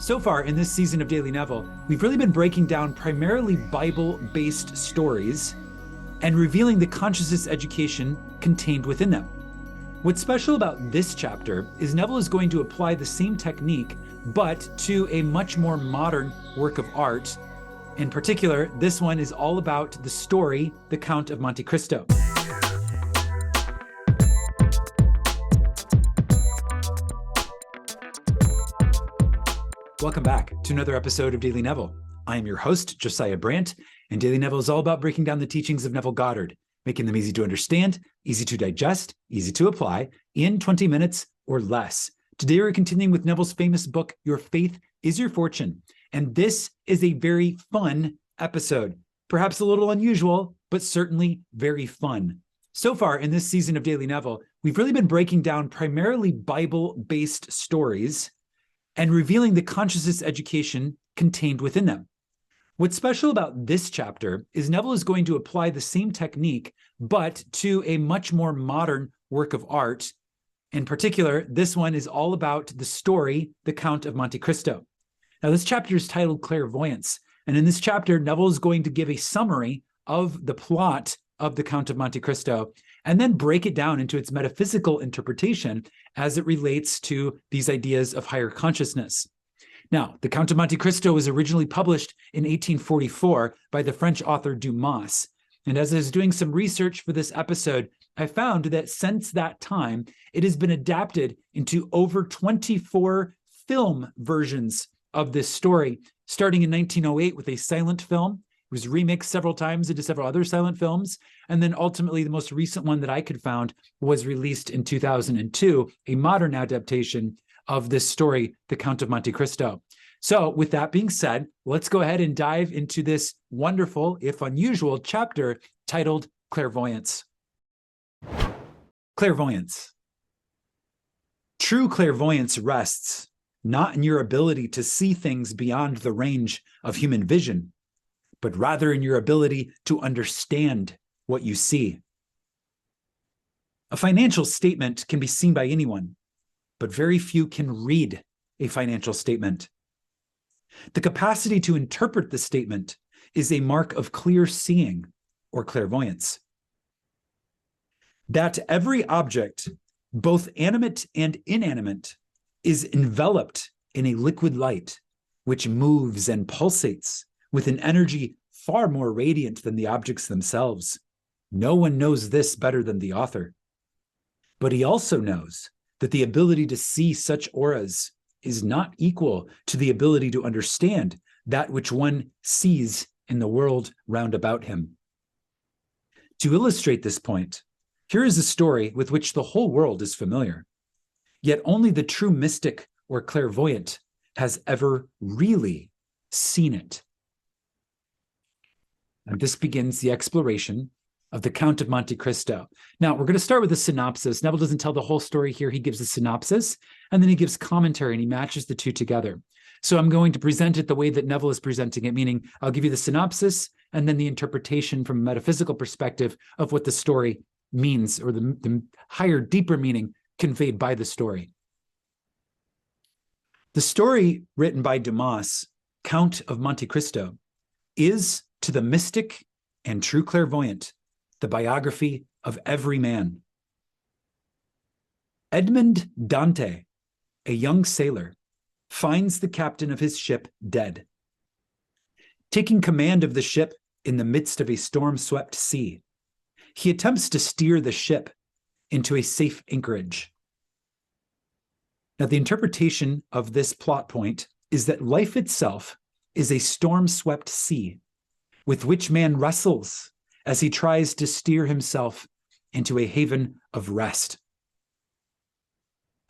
So far in this season of Daily Neville, we've really been breaking down primarily Bible-based stories and revealing the consciousness education contained within them. What's special about this chapter is Neville is going to apply the same technique, but to a much more modern work of art. In particular, this one is all about the story, The Count of Monte Christo. Welcome back to another episode of Daily Neville. I am your host, Josiah Brandt, and Daily Neville is all about breaking down the teachings of Neville Goddard, making them easy to understand, easy to digest, easy to apply, in 20 minutes or less. Today we're continuing with Neville's famous book, Your Faith is Your Fortune, and this is a very fun episode. Perhaps a little unusual, but certainly very fun. So far in this season of Daily Neville, we've really been breaking down primarily Bible-based stories and revealing the consciousness education contained within them. What's special about this chapter is Neville is going to apply the same technique, but to a much more modern work of art. In particular, this one is all about the story, The Count of Monte Christo. Now, this chapter is titled Clairvoyance, and in this chapter, Neville is going to give a summary of the plot of The Count of Monte Christo, and then break it down into its metaphysical interpretation as it relates to these ideas of higher consciousness. Now, The Count of Monte Christo was originally published in 1844 by the French author Dumas. And as I was doing some research for this episode, I found that since that time, it has been adapted into over 24 film versions of this story, starting in 1908 with a silent film. It was remixed several times into several other silent films. And then ultimately, the most recent one that I could find was released in 2002, a modern adaptation of this story, The Count of Monte Christo. So with that being said, let's go ahead and dive into this wonderful, if unusual, chapter titled Clairvoyance. Clairvoyance. True clairvoyance rests not in your ability to see things beyond the range of human vision, but rather in your ability to understand what you see. A financial statement can be seen by anyone, but very few can read a financial statement. The capacity to interpret the statement is a mark of clear seeing or clairvoyance. That every object, both animate and inanimate, is enveloped in a liquid light, which moves and pulsates with an energy far more radiant than the objects themselves. No one knows this better than the author. But he also knows that the ability to see such auras is not equal to the ability to understand that which one sees in the world round about him. To illustrate this point, here is a story with which the whole world is familiar, yet only the true mystic or clairvoyant has ever really seen it. And this begins the exploration of The Count of Monte Christo. Now, we're going to start with a synopsis. Neville doesn't tell the whole story here. He gives a synopsis, and then he gives commentary, and he matches the two together. So I'm going to present it the way that Neville is presenting it, meaning I'll give you the synopsis and then the interpretation from a metaphysical perspective of what the story means, or the higher, deeper meaning conveyed by the story. The story written by Dumas, Count of Monte Christo, is, to the mystic and true clairvoyant, the biography of every man. Edmond Dante, a young sailor, finds the captain of his ship dead. Taking command of the ship in the midst of a storm-swept sea, he attempts to steer the ship into a safe anchorage. Now, the interpretation of this plot point is that life itself is a storm-swept sea with which man wrestles as he tries to steer himself into a haven of rest.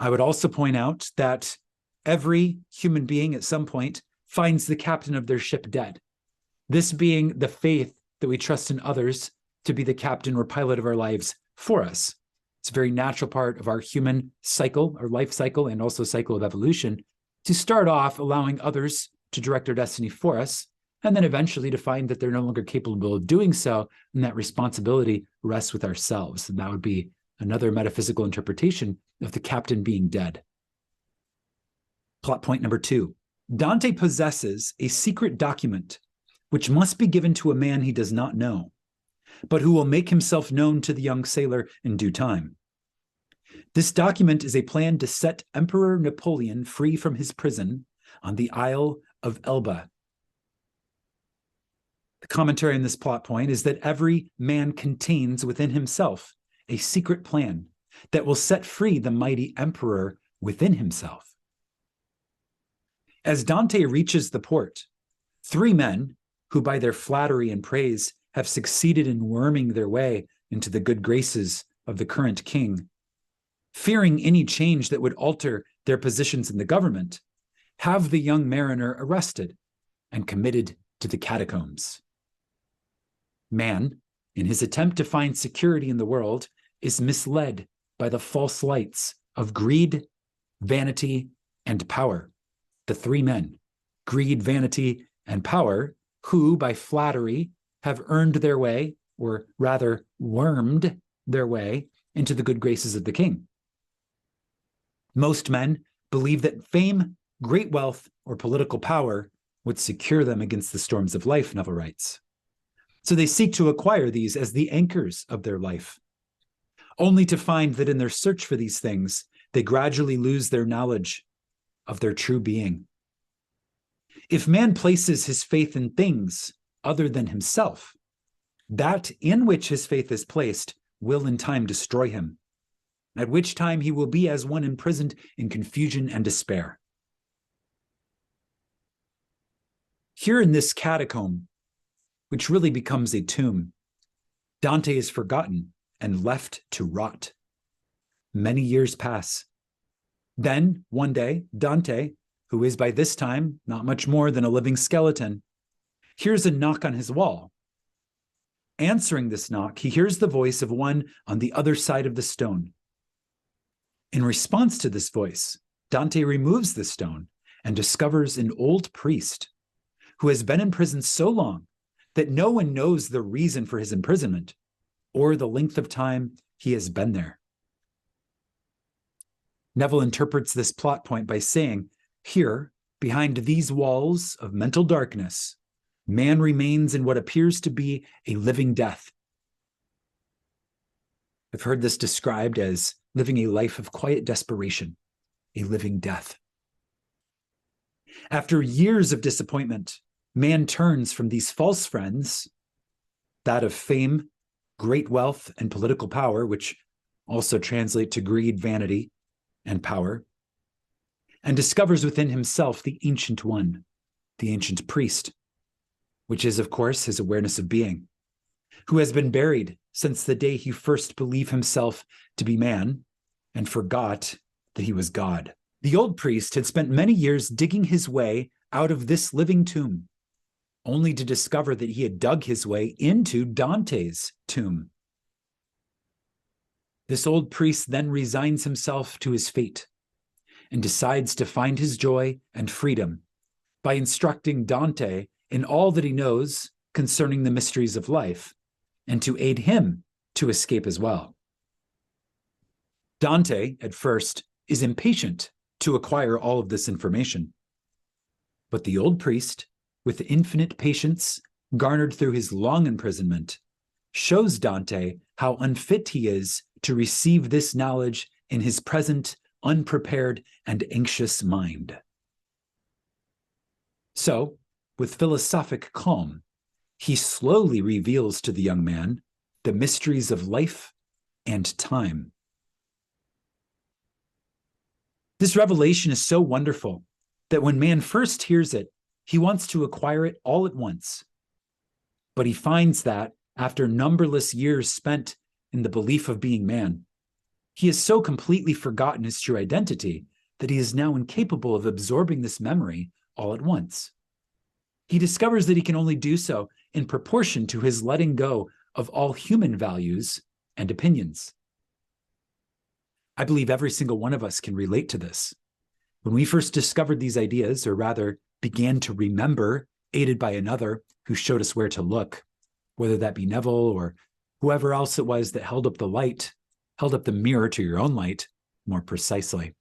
I would also point out that every human being at some point finds the captain of their ship dead. This being the faith that we trust in others to be the captain or pilot of our lives for us. It's a very natural part of our human cycle, our life cycle, and also cycle of evolution, to start off allowing others to direct our destiny for us, and then eventually to find that they're no longer capable of doing so, and that responsibility rests with ourselves. And that would be another metaphysical interpretation of the captain being dead. Plot point number 2. Dante possesses a secret document which must be given to a man he does not know, but who will make himself known to the young sailor in due time. This document is a plan to set Emperor Napoleon free from his prison on the Isle of Elba. The commentary on this plot point is that every man contains within himself a secret plan that will set free the mighty emperor within himself. As Dante reaches the port, three men, who by their flattery and praise have succeeded in worming their way into the good graces of the current king, fearing any change that would alter their positions in the government, have the young mariner arrested and committed to the catacombs. Man, in his attempt to find security in the world, is misled by the false lights of greed, vanity, and power. The three men, greed, vanity, and power, who by flattery have earned their way, or rather wormed their way, into the good graces of the king. Most men believe that fame, great wealth, or political power would secure them against the storms of life, Neville writes. So they seek to acquire these as the anchors of their life, only to find that in their search for these things, they gradually lose their knowledge of their true being. If man places his faith in things other than himself, that in which his faith is placed will in time destroy him, at which time he will be as one imprisoned in confusion and despair. Here in this catacomb, which really becomes a tomb, Dante is forgotten and left to rot. Many years pass. Then, one day, Dante, who is by this time not much more than a living skeleton, hears a knock on his wall. Answering this knock, he hears the voice of one on the other side of the stone. In response to this voice, Dante removes the stone and discovers an old priest who has been in prison so long that no one knows the reason for his imprisonment or the length of time he has been there. Neville interprets this plot point by saying, here, behind these walls of mental darkness, man remains in what appears to be a living death. I've heard this described as living a life of quiet desperation, a living death. After years of disappointment, man turns from these false friends, that of fame, great wealth, and political power, which also translate to greed, vanity, and power, and discovers within himself the ancient one, the ancient priest, which is, of course, his awareness of being, who has been buried since the day he first believed himself to be man and forgot that he was God. The old priest had spent many years digging his way out of this living tomb, only to discover that he had dug his way into Dante's tomb. This old priest then resigns himself to his fate and decides to find his joy and freedom by instructing Dante in all that he knows concerning the mysteries of life and to aid him to escape as well. Dante, at first, is impatient to acquire all of this information. But the old priest, with infinite patience garnered through his long imprisonment, shows Dante how unfit he is to receive this knowledge in his present unprepared and anxious mind. So, with philosophic calm, he slowly reveals to the young man the mysteries of life and time. This revelation is so wonderful that when man first hears it, he wants to acquire it all at once. But he finds that after numberless years spent in the belief of being man, he has so completely forgotten his true identity that he is now incapable of absorbing this memory all at once. He discovers that he can only do so in proportion to his letting go of all human values and opinions. I believe every single one of us can relate to this. When we first discovered these ideas, or rather began to remember, aided by another who showed us where to look, whether that be Neville or whoever else it was that held up the light, held up the mirror to your own light more precisely,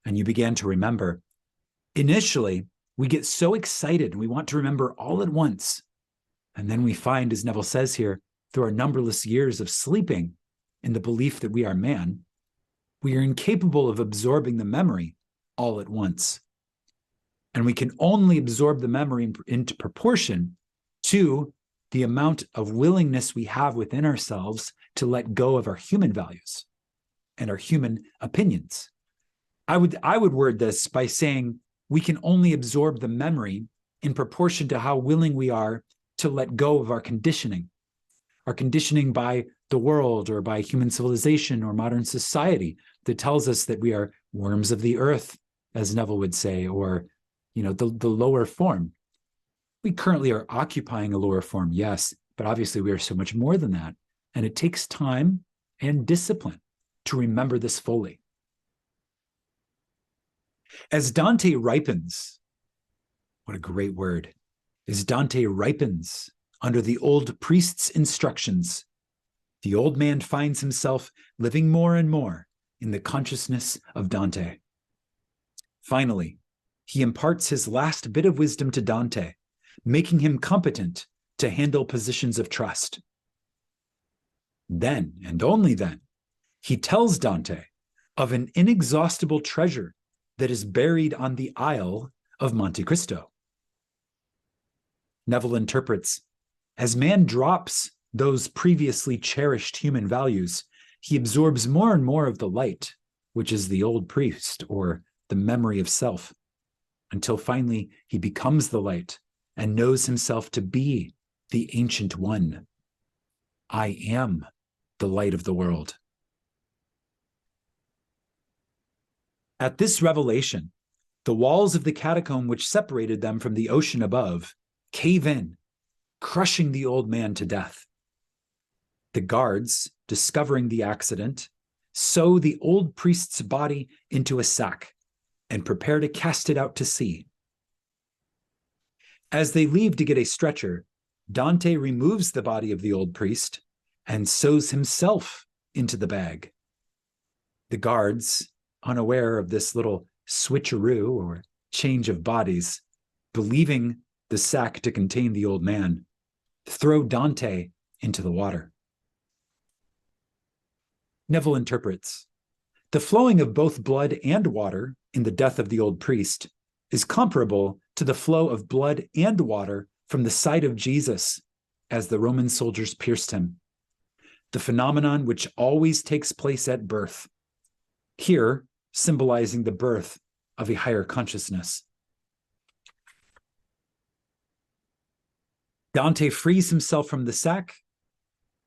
and you began to remember. Initially, We get so excited and we want to remember all at once. And then we find, as Neville says here, through our numberless years of sleeping in the belief that we are man, we are incapable of absorbing the memory all at once. And we can only absorb the memory into proportion to the amount of willingness we have within ourselves to let go of our human values and our human opinions. I would word this by saying we can only absorb the memory in proportion to how willing we are to let go of our conditioning by the world or by human civilization or modern society that tells us that we are worms of the earth, as Neville would say, or the lower form. We currently are occupying a lower form, yes, but obviously we are so much more than that. And it takes time and discipline to remember this fully. As Dante ripens, what a great word, as Dante ripens under the old priest's instructions, the old man finds himself living more and more in the consciousness of Dante. Finally, he imparts his last bit of wisdom to Dante, making him competent to handle positions of trust. Then, and only then, he tells Dante of an inexhaustible treasure that is buried on the Isle of Monte Cristo. Neville interprets, as man drops those previously cherished human values, he absorbs more and more of the light, which is the old priest or the memory of self, until finally he becomes the light and knows himself to be the ancient one. I am the light of the world. At this revelation, the walls of the catacomb which separated them from the ocean above cave in, crushing the old man to death. The guards, discovering the accident, sew the old priest's body into a sack and prepare to cast it out to sea. As they leave to get a stretcher, Dante removes the body of the old priest and sews himself into the bag. The guards, unaware of this little switcheroo or change of bodies, believing the sack to contain the old man, throw Dante into the water. Neville interprets, the flowing of both blood and water in the death of the old priest is comparable to the flow of blood and water from the side of Jesus as the Roman soldiers pierced him, the phenomenon which always takes place at birth, here symbolizing the birth of a higher consciousness. Dante frees himself from the sack,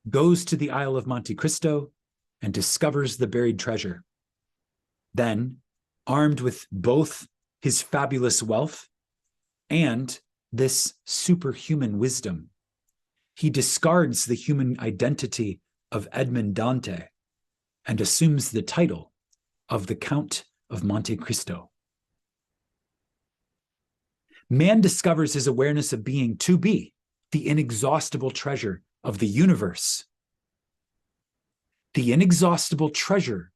goes to the Isle of Monte Cristo, and discovers the buried treasure. Then, armed with both his fabulous wealth and this superhuman wisdom, he discards the human identity of Edmond Dante and assumes the title of the Count of Monte Cristo. Man discovers his awareness of being to be the inexhaustible treasure of the universe. The inexhaustible treasure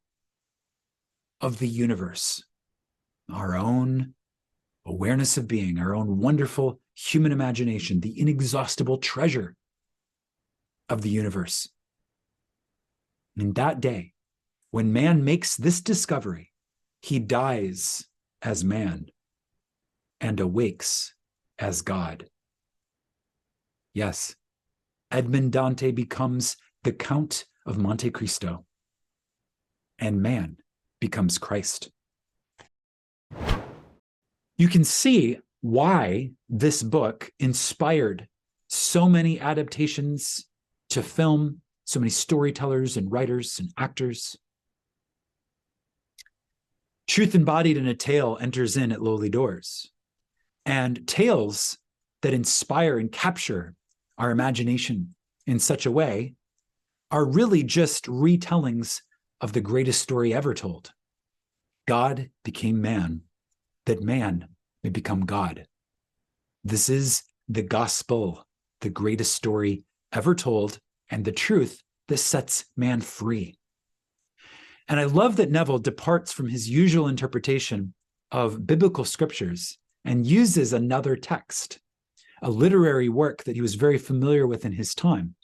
of the universe. Our own awareness of being, our own wonderful human imagination, the inexhaustible treasure of the universe. In that day, when man makes this discovery, he dies as man and awakes as God. Yes, Edmond Dante becomes the Count of Monte Cristo, and man becomes Christ. You can see why this book inspired so many adaptations to film, so many storytellers and writers and actors. Truth embodied in a tale enters in at lowly doors. And tales that inspire and capture our imagination in such a way are really just retellings of the greatest story ever told. God became man, that man may become God. This is the gospel, the greatest story ever told, and the truth that sets man free. And I love that Neville departs from his usual interpretation of biblical scriptures and uses another text, a literary work that he was very familiar with in his time.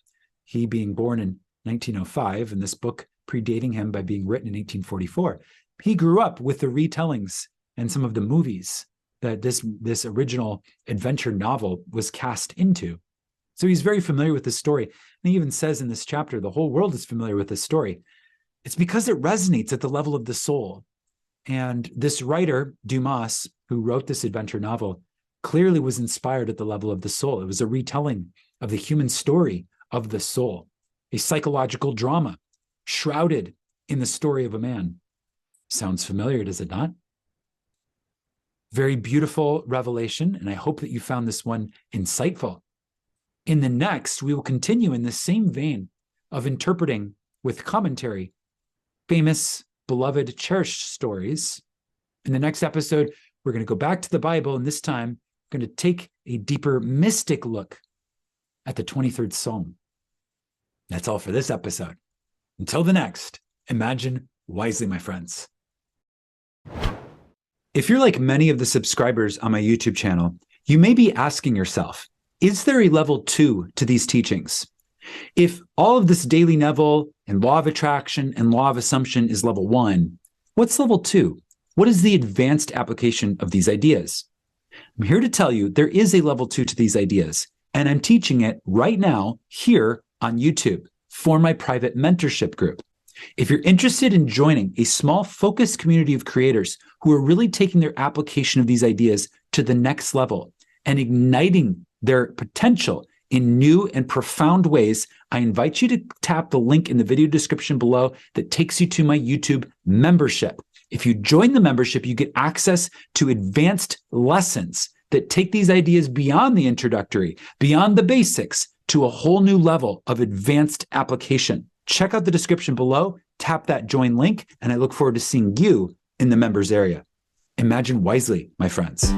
He being born in 1905, and this book predating him by being written in 1844. He grew up with the retellings and some of the movies that this original adventure novel was cast into. So he's very familiar with this story. And he even says in this chapter, the whole world is familiar with this story. It's because it resonates at the level of the soul. And this writer, Dumas, who wrote this adventure novel, clearly was inspired at the level of the soul. It was a retelling of the human story of the soul, a psychological drama shrouded in the story of a man. Sounds familiar, does it not? Very beautiful revelation, and I hope that you found this one insightful. In the next, we will continue in the same vein of interpreting with commentary famous, beloved, cherished stories. In the next episode, we're going to go back to the Bible, and this time we're going to take a deeper mystic look at the 23rd Psalm. That's all for this episode. Until the next, imagine wisely, my friends. If you're like many of the subscribers on my YouTube channel, you may be asking yourself, is there a level 2 to these teachings? If all of this daily Neville and law of attraction and law of assumption is level 1, what's level 2? What is the advanced application of these ideas? I'm here to tell you there is a level 2 to these ideas, and I'm teaching it right now here on YouTube for my private mentorship group. If you're interested in joining a small focused community of creators who are really taking their application of these ideas to the next level and igniting their potential in new and profound ways, I invite you to tap the link in the video description below that takes you to my YouTube membership. If you join the membership, you get access to advanced lessons that take these ideas beyond the introductory, beyond the basics, to a whole new level of advanced application. Check out the description below, tap that join link, and I look forward to seeing you in the members area. Imagine wisely, my friends.